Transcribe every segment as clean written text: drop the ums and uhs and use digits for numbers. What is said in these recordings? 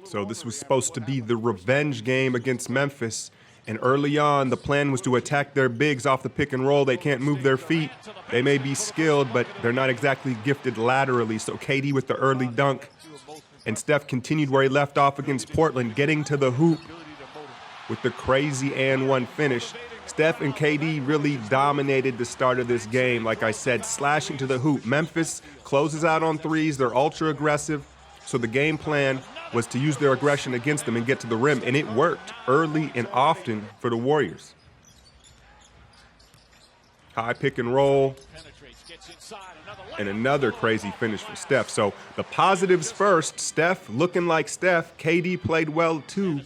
So this was supposed to be the revenge game against Memphis. And early on, the plan was to attack their bigs off the pick and roll. They can't move their feet. They may be skilled, but they're not exactly gifted laterally. So KD with the early dunk. And Steph continued where he left off against Portland, getting to the hoop with the crazy and one finish. Steph and KD really dominated the start of this game. Like I said, slashing to the hoop. Memphis closes out on threes. They're ultra aggressive. So the game plan was to use their aggression against them and get to the rim, and it worked early and often for the Warriors. High pick and roll, and another crazy finish for Steph. So the positives first, Steph looking like Steph. KD played well too,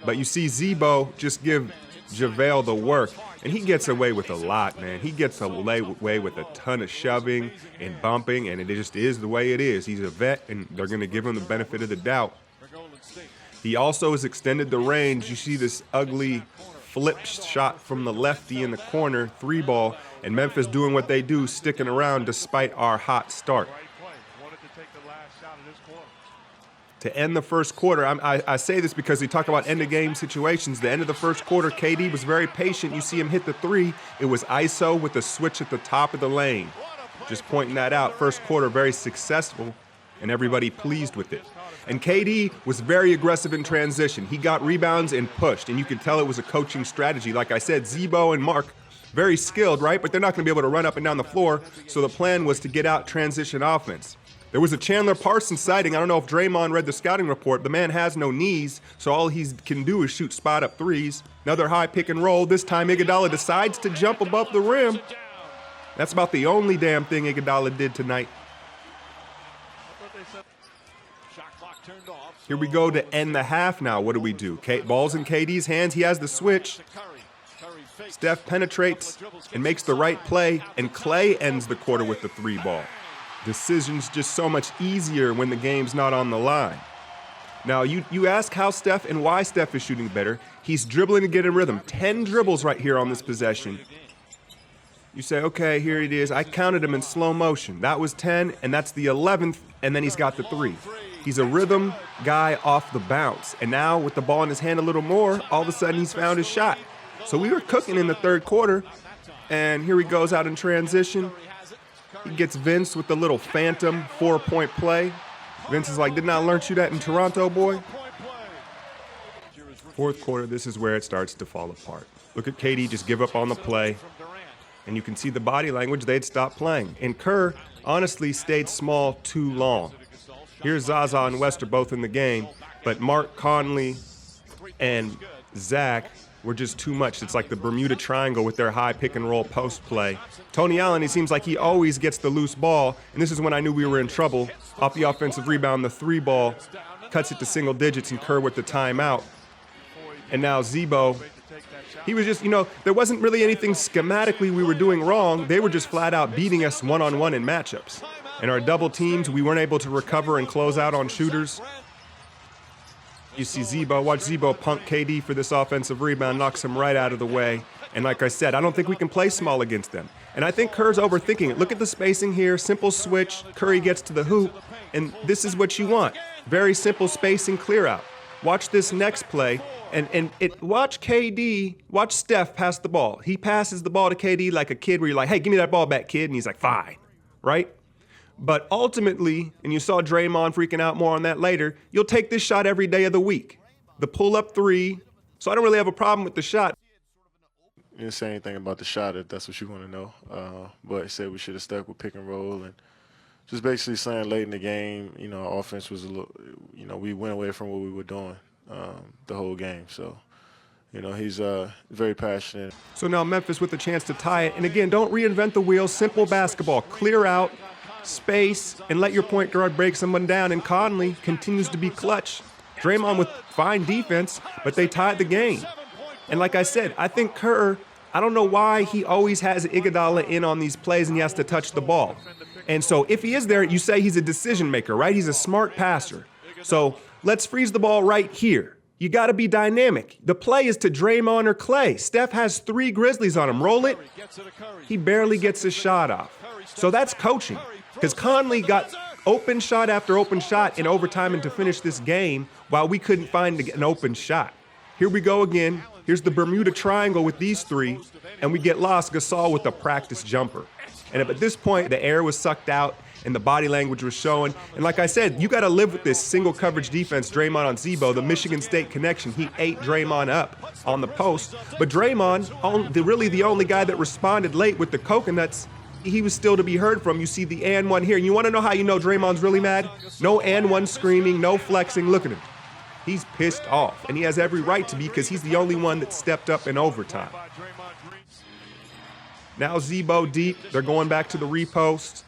but you see Zebo just give JaVale the work, and he gets away with a lot, man. He gets away with a ton of shoving and bumping, and it just is the way it is. He's a vet, and they're going to give him the benefit of the doubt. He also has extended the range. You see this ugly flip shot from the lefty in the corner, three ball, and Memphis doing what they do, sticking around despite our hot start. To end the first quarter, I say this because we talk about end-of-game situations. The end of the first quarter, KD was very patient. You see him hit the three. It was ISO with a switch at the top of the lane. Just pointing that out. First quarter, very successful, and everybody pleased with it. And KD was very aggressive in transition. He got rebounds and pushed, and you could tell it was a coaching strategy. Like I said, Zebo and Mark, very skilled, right? But they're not going to be able to run up and down the floor, so the plan was to get out transition offense. There was a Chandler Parsons sighting. I don't know if Draymond read the scouting report. The man has no knees, so all he can do is shoot spot-up threes. Another high pick and roll. This time Iguodala decides to jump above the rim. That's about the only damn thing Iguodala did tonight. Here we go to end the half now. What do we do? Ball's in KD's hands. He has the switch. Steph penetrates and makes the right play, and Clay ends the quarter with the three ball. Decisions just so much easier when the game's not on the line. Now, you ask how Steph and why Steph is shooting better. He's dribbling to get in rhythm. 10 dribbles right here on this possession. You say, okay, here it is. I counted him in slow motion. That was 10, and that's the 11th, and then he's got the three. He's a rhythm guy off the bounce. And now with the ball in his hand a little more, all of a sudden he's found his shot. So we were cooking in the third quarter, and here he goes out in transition. He gets Vince with the little phantom 4-point play. Vince is like, didn't I learn you that in Toronto, boy? Fourth quarter, this is where it starts to fall apart. Look at KD just give up on the play. And you can see the body language, they'd stop playing. And Kerr, honestly, stayed small too long. Here's Zaza and West are both in the game, but Mark Conley and Zach were just too much. It's like the Bermuda Triangle with their high pick and roll post play. Tony Allen, he seems like he always gets the loose ball, and this is when I knew we were in trouble. Off the offensive rebound, the three ball cuts it to single digits, and Kerr with the timeout. And now Zebo, he was just, there wasn't really anything schematically we were doing wrong. They were just flat out beating us one-on-one in matchups. And our double teams, we weren't able to recover and close out on shooters. You see Zebo, watch Zebo punk KD for this offensive rebound, knocks him right out of the way. And like I said, I don't think we can play small against them. And I think Kerr's overthinking it. Look at the spacing here, simple switch, Curry gets to the hoop, and this is what you want. Very simple spacing, clear out. Watch this next play, and watch KD, watch Steph pass the ball. He passes the ball to KD like a kid where you're like, hey, give me that ball back, kid, and he's like, fine, right? But ultimately, and you saw Draymond freaking out more on that later, you'll take this shot every day of the week. The pull-up three, so I don't really have a problem with the shot. You didn't say anything about the shot if that's what you want to know. But he said we should have stuck with pick and roll and just basically saying late in the game, offense was a little, we went away from what we were doing the whole game. So, he's very passionate. So now Memphis with a chance to tie it. And again, don't reinvent the wheel. Simple basketball. Clear out, space, and let your point guard break someone down. And Conley continues to be clutch. Draymond with fine defense, but they tied the game. And like I said, I think Kerr, I don't know why he always has Iguodala in on these plays and he has to touch the ball. And so if he is there, you say he's a decision maker, right? He's a smart passer. So let's freeze the ball right here. You got to be dynamic. The play is to Draymond or Clay. Steph has 3 Grizzlies on him. Roll it. He barely gets his shot off. So that's coaching. Because Conley got Open shot after open shot in overtime and to finish this game while we couldn't find an open shot. Here we go again. Here's the Bermuda Triangle with these three, and we get lost. Gasol with a practice jumper. And at this point, the air was sucked out and the body language was showing. And like I said, you got to live with this single coverage defense, Draymond on Zebo, the Michigan State connection. He ate Draymond up on the post. But Draymond, really the only guy that responded late with the coconuts, he was still to be heard from. You see the and one here. And you want to know how you know Draymond's really mad? No and one screaming, no flexing. Look at him. He's pissed off. And he has every right to be because he's the only one that stepped up in overtime. Now Zebo deep. They're going back to the repost.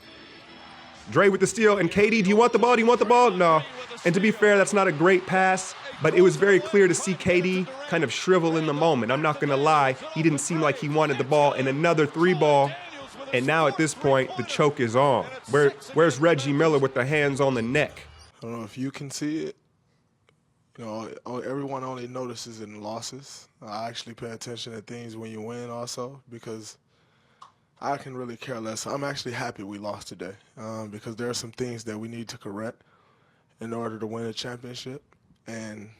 Dre with the steal. And KD, do you want the ball? Do you want the ball? No. And to be fair, that's not a great pass, but it was very clear to see KD kind of shrivel in the moment. I'm not going to lie. He didn't seem like he wanted the ball. And another three ball. And now at this point, the choke is on. Where's Reggie Miller with the hands on the neck? I don't know if you can see it. You know, everyone only notices it in losses. I actually pay attention to things when you win also because I can really care less. I'm actually happy we lost today because there are some things that we need to correct in order to win a championship, and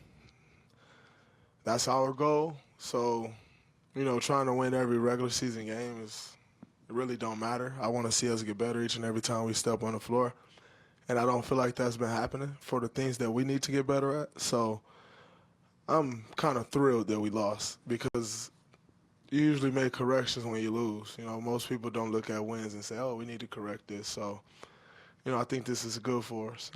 that's our goal. So, you know, trying to win every regular season game it really don't matter. I want to see us get better each and every time we step on the floor, and I don't feel like that's been happening for the things that we need to get better at. So I'm kind of thrilled that we lost because you usually make corrections when you lose. You know, most people don't look at wins and say, oh, we need to correct this. So, you know, I think this is good for us.